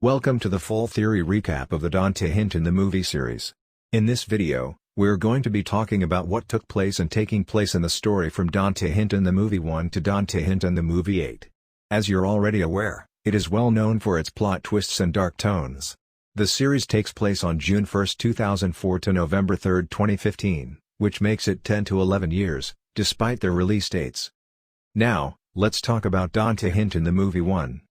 Welcome to the full theory recap of the Dante Hint in the movie series. In this video, we're going to be talking about what took place and taking place in the story from Dante Hint in the movie 1 to Dante Hint in the movie 8. As you're already aware, it is well known for its plot twists and dark tones. The series takes place on June 1, 2004 to November 3, 2015, which makes it 10 to 11 years, despite their release dates. Now, let's talk about Dante Hint in the movie 1.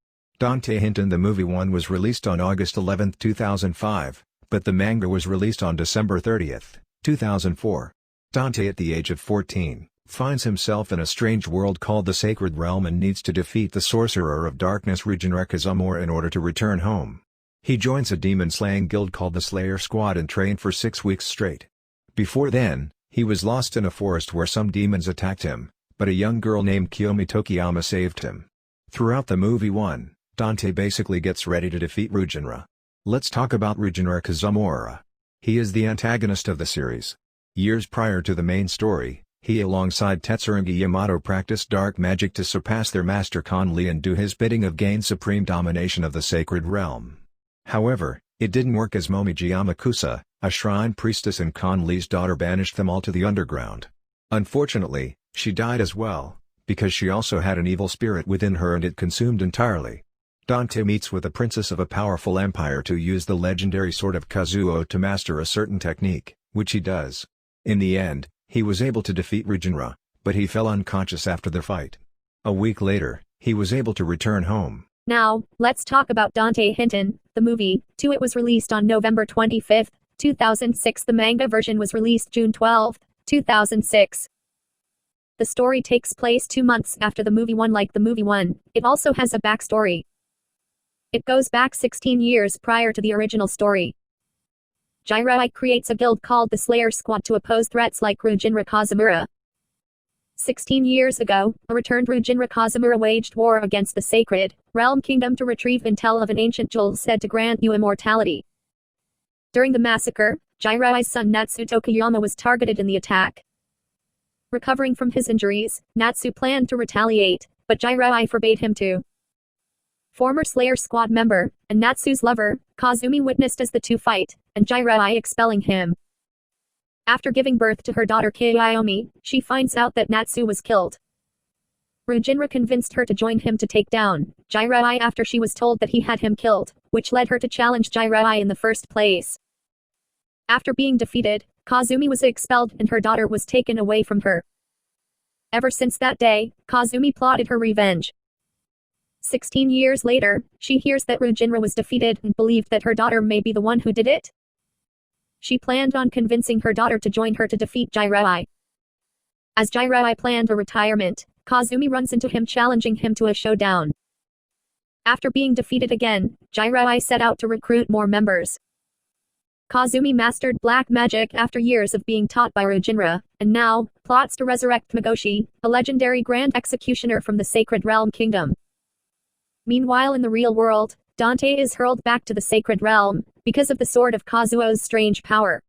Dante Hint in the movie 1 was released on August 11, 2005, but the manga was released on December 30, 2004. Dante, at the age of 14, finds himself in a strange world called the Sacred Realm and needs to defeat the Sorcerer of Darkness Rujinra Kazumura in order to return home. He joins a demon-slaying guild called the Slayer Squad and trained for 6 weeks straight. Before then, he was lost in a forest where some demons attacked him, but a young girl named Kiyomi Tokiyama saved him. Throughout the movie 1, Dante basically gets ready to defeat Rujinra. Let's talk about Rujinra Kazumura. He is the antagonist of the series. Years prior to the main story, he alongside Tetsurangi Yamato practiced dark magic to surpass their master Kon Lee and do his bidding of gain supreme domination of the Sacred Realm. However, it didn't work as Momiji Yamakusa, a shrine priestess and Kon Lee's daughter, banished them all to the underground. Unfortunately, she died as well, because she also had an evil spirit within her and it consumed entirely. Dante meets with a princess of a powerful empire to use the legendary sword of Kazuo to master a certain technique, which he does. In the end, he was able to defeat Rujinra, but he fell unconscious after the fight. A week later, he was able to return home. Now, let's talk about Dante Hint in the movie 2. It was released on November 25, 2006. The manga version was released June 12, 2006. The story takes place 2 months after the movie 1. Like the movie 1, it also has a backstory. It goes back 16 years prior to the original story. Jiraiya creates a guild called the Slayer Squad to oppose threats like Rujinra Kazumura. 16 years ago, a returned Rujinra Kazumura waged war against the Sacred Realm Kingdom to retrieve intel of an ancient jewel said to grant you immortality. During the massacre, Jiraiya's son Natsu Tokiyama was targeted in the attack. Recovering from his injuries, Natsu planned to retaliate, but Jiraiya forbade him to. Former Slayer Squad member, and Natsu's lover, Kazumi witnessed as the two fight, and Jiraiya expelling him. After giving birth to her daughter Kiyomi, she finds out that Natsu was killed. Rujinra convinced her to join him to take down Jiraiya after she was told that he had him killed, which led her to challenge Jiraiya in the first place. After being defeated, Kazumi was expelled and her daughter was taken away from her. Ever since that day, Kazumi plotted her revenge. 16 years later, she hears that Rujinra was defeated and believed that her daughter may be the one who did it. She planned on convincing her daughter to join her to defeat Jiraiya. As Jiraiya planned a retirement, Kazumi runs into him challenging him to a showdown. After being defeated again, Jiraiya set out to recruit more members. Kazumi mastered black magic after years of being taught by Rujinra, and now plots to resurrect Migoshi, a legendary grand executioner from the Sacred Realm Kingdom. Meanwhile, in the real world, Dante is hurled back to the Sacred Realm because of the sword of Kazuo's strange power.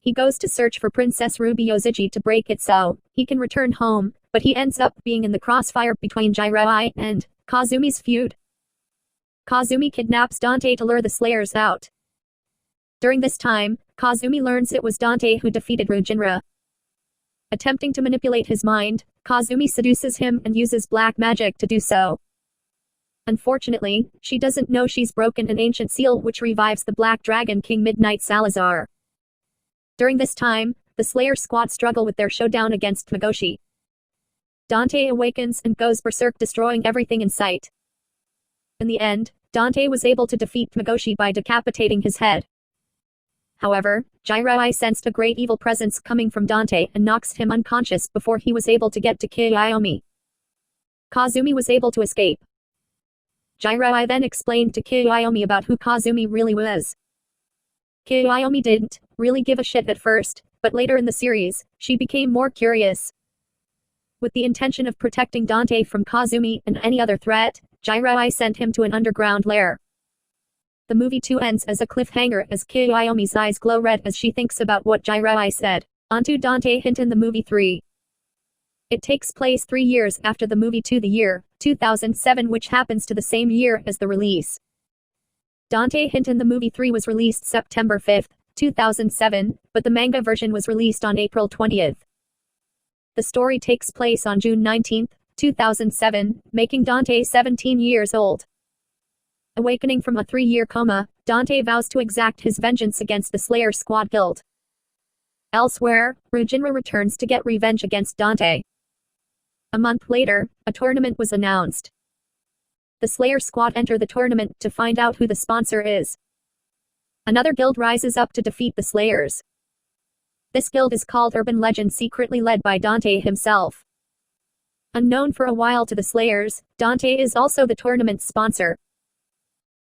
He goes to search for Princess Ruby Yoziji to break it so he can return home, but he ends up being in the crossfire between Jiraiya and Kazumi's feud. Kazumi kidnaps Dante to lure the Slayers out. During this time, Kazumi learns it was Dante who defeated Rujinra. Attempting to manipulate his mind, Kazumi seduces him and uses black magic to do so. Unfortunately, she doesn't know she's broken an ancient seal which revives the Black Dragon King Midnight Salazar. During this time, the Slayer Squad struggle with their showdown against Migoshi. Dante awakens and goes berserk, destroying everything in sight. In the end, Dante was able to defeat Migoshi by decapitating his head. However, Jiraiya sensed a great evil presence coming from Dante and knocks him unconscious before he was able to get to Kiyomi. Kazumi was able to escape. Jiraiya then explained to Kiyomi about who Kazumi really was. Kiyomi didn't really give a shit at first, but later in the series, she became more curious. With the intention of protecting Dante from Kazumi and any other threat, Jiraiya sent him to an underground lair. The movie 2 ends as a cliffhanger as Kiyomi's eyes glow red as she thinks about what Jiraiya said. Onto Dante Hint in the movie 3. It takes place 3 years after the movie 2, the year 2007, which happens to the same year as the release. Dante Hinton the Movie 3 was released September 5, 2007, but the manga version was released on April 20th. The story takes place on June 19, 2007, making Dante 17 years old. Awakening from a 3-year coma, Dante vows to exact his vengeance against the Slayer Squad Guild. Elsewhere, Rujinra returns to get revenge against Dante. A month later, a tournament was announced. The Slayer Squad enter the tournament to find out who the sponsor is. Another guild rises up to defeat the Slayers. This guild is called Urban Legend, secretly led by Dante himself. Unknown for a while to the Slayers, Dante is also the tournament's sponsor.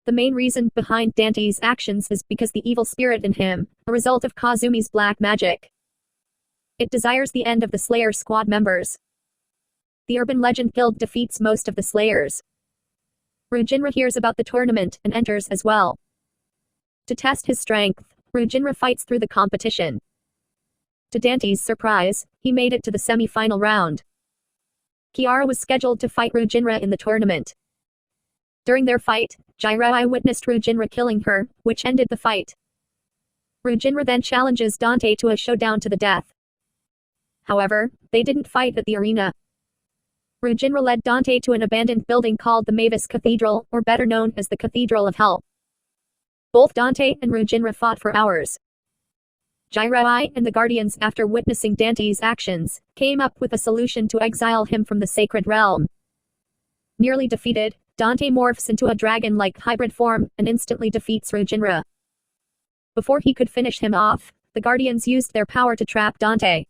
The main reason behind Dante's actions is because the evil spirit in him, a result of Kazumi's black magic. It desires the end of the Slayer Squad members. The Urban Legend Guild defeats most of the Slayers. Rujinra hears about the tournament and enters as well. To test his strength, Rujinra fights through the competition. To Dante's surprise, he made it to the semi-final round. Kiara was scheduled to fight Rujinra in the tournament. During their fight, Jiraiya witnessed Rujinra killing her, which ended the fight. Rujinra then challenges Dante to a showdown to the death. However, they didn't fight at the arena. Rujinra led Dante to an abandoned building called the Mavis Cathedral, or better known as the Cathedral of Hell. Both Dante and Rujinra fought for hours. Jiraiya and the Guardians, after witnessing Dante's actions, came up with a solution to exile him from the sacred realm. Nearly defeated, Dante morphs into a dragon-like hybrid form and instantly defeats Rujinra. Before he could finish him off, the Guardians used their power to trap Dante.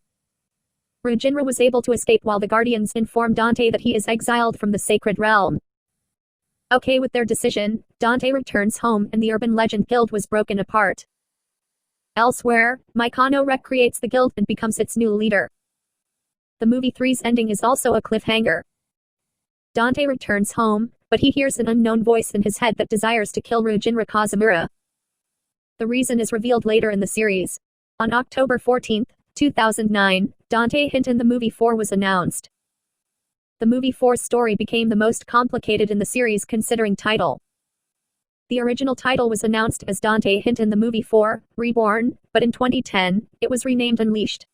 Rujinra was able to escape while the Guardians inform Dante that he is exiled from the sacred realm. Okay with their decision, Dante returns home and the Urban Legend Guild was broken apart. Elsewhere, Mikano recreates the guild and becomes its new leader. The movie 3's ending is also a cliffhanger. Dante returns home, but he hears an unknown voice in his head that desires to kill Rujinra Kazumura. The reason is revealed later in the series. On October 14, 2009, Dante Hinton the Movie 4 was announced. The movie 4's story became the most complicated in the series considering title. The original title was announced as Dante Hinton the Movie 4, Reborn, but in 2010, it was renamed Unleashed.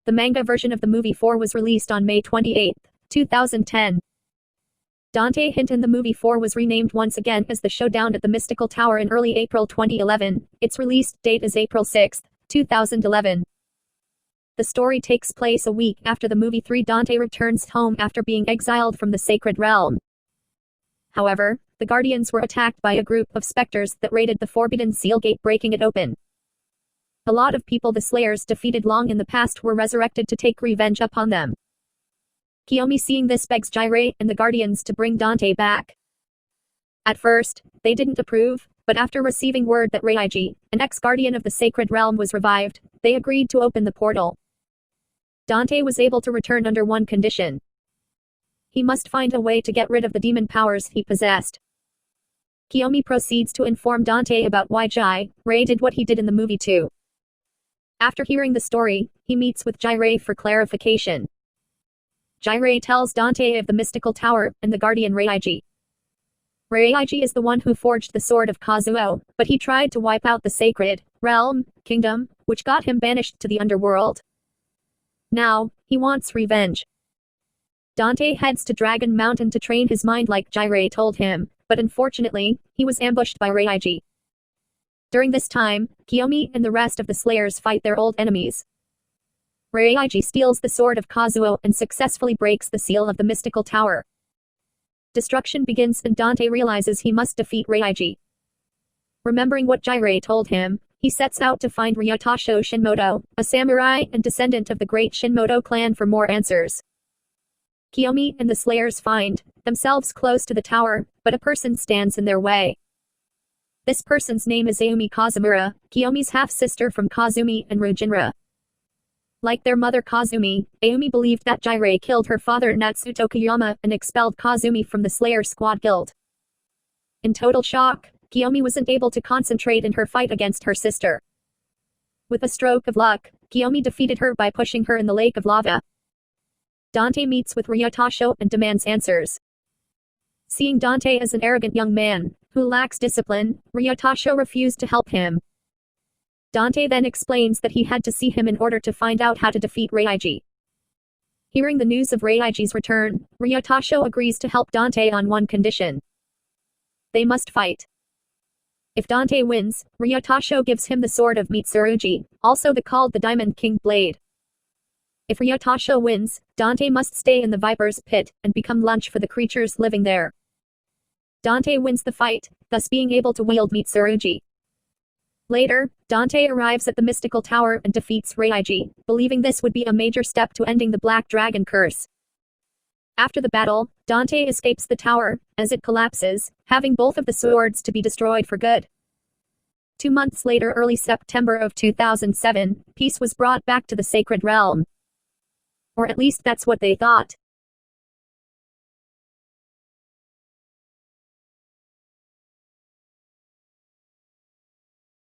The manga version of the movie 4 was released on May 28, 2010. Dante Hinton the Movie 4 was renamed once again as The Showdown at the Mystical Tower in early April 2011. Its release date is April 6, 2011. The story takes place a week after the movie 3. Dante returns home after being exiled from the sacred realm. However, the Guardians were attacked by a group of specters that raided the Forbidden Seal Gate, breaking it open. A lot of people the Slayers defeated long in the past were resurrected to take revenge upon them. Kiyomi, seeing this, begs Jiraiya and the Guardians to bring Dante back. At first, they didn't approve, but after receiving word that Reiji, an ex-guardian of the sacred realm, was revived, they agreed to open the portal. Dante was able to return under one condition. He must find a way to get rid of the demon powers he possessed. Kiyomi proceeds to inform Dante about why Jiraiya did what he did in the movie 2. After hearing the story, he meets with Jiraiya for clarification. Jiraiya tells Dante of the mystical tower and the guardian Reiji. Reiji is the one who forged the sword of Kazuo, but he tried to wipe out the sacred realm kingdom, which got him banished to the underworld. Now, he wants revenge. Dante heads to Dragon Mountain to train his mind like Jiraiya told him, but unfortunately, he was ambushed by Reiji. During this time, Kiyomi and the rest of the Slayers fight their old enemies. Reiji steals the sword of Kazuo and successfully breaks the seal of the mystical tower. Destruction begins and Dante realizes he must defeat Reiji. Remembering what Jiraiya told him, he sets out to find Ryutasho Shinmoto, a samurai and descendant of the great Shinmoto clan, for more answers. Kiyomi and the Slayers find themselves close to the tower, but a person stands in their way. This person's name is Ayumi Kazumura, Kiyomi's half-sister from Kazumi and Rujinra. Like their mother Kazumi, Ayumi believed that Jiraiya killed her father Natsuto Koyama and expelled Kazumi from the Slayer Squad Guild. In total shock, Kiyomi wasn't able to concentrate in her fight against her sister. With a stroke of luck, Kiyomi defeated her by pushing her in the lake of lava. Dante meets with Ryutasho and demands answers. Seeing Dante as an arrogant young man, who lacks discipline, Ryutasho refused to help him. Dante then explains that he had to see him in order to find out how to defeat Reiji. Hearing the news of Reiji's return, Ryutasho agrees to help Dante on one condition. They must fight. If Dante wins, Ryutasho gives him the sword of Mitsurugi, also called the Diamond King Blade. If Ryutasho wins, Dante must stay in the Viper's Pit and become lunch for the creatures living there. Dante wins the fight, thus being able to wield Mitsurugi. Later, Dante arrives at the mystical tower and defeats Reiji, believing this would be a major step to ending the Black Dragon curse. After the battle, Dante escapes the tower, as it collapses, having both of the swords to be destroyed for good. 2 months later, early September of 2007, peace was brought back to the Sacred Realm. Or at least that's what they thought.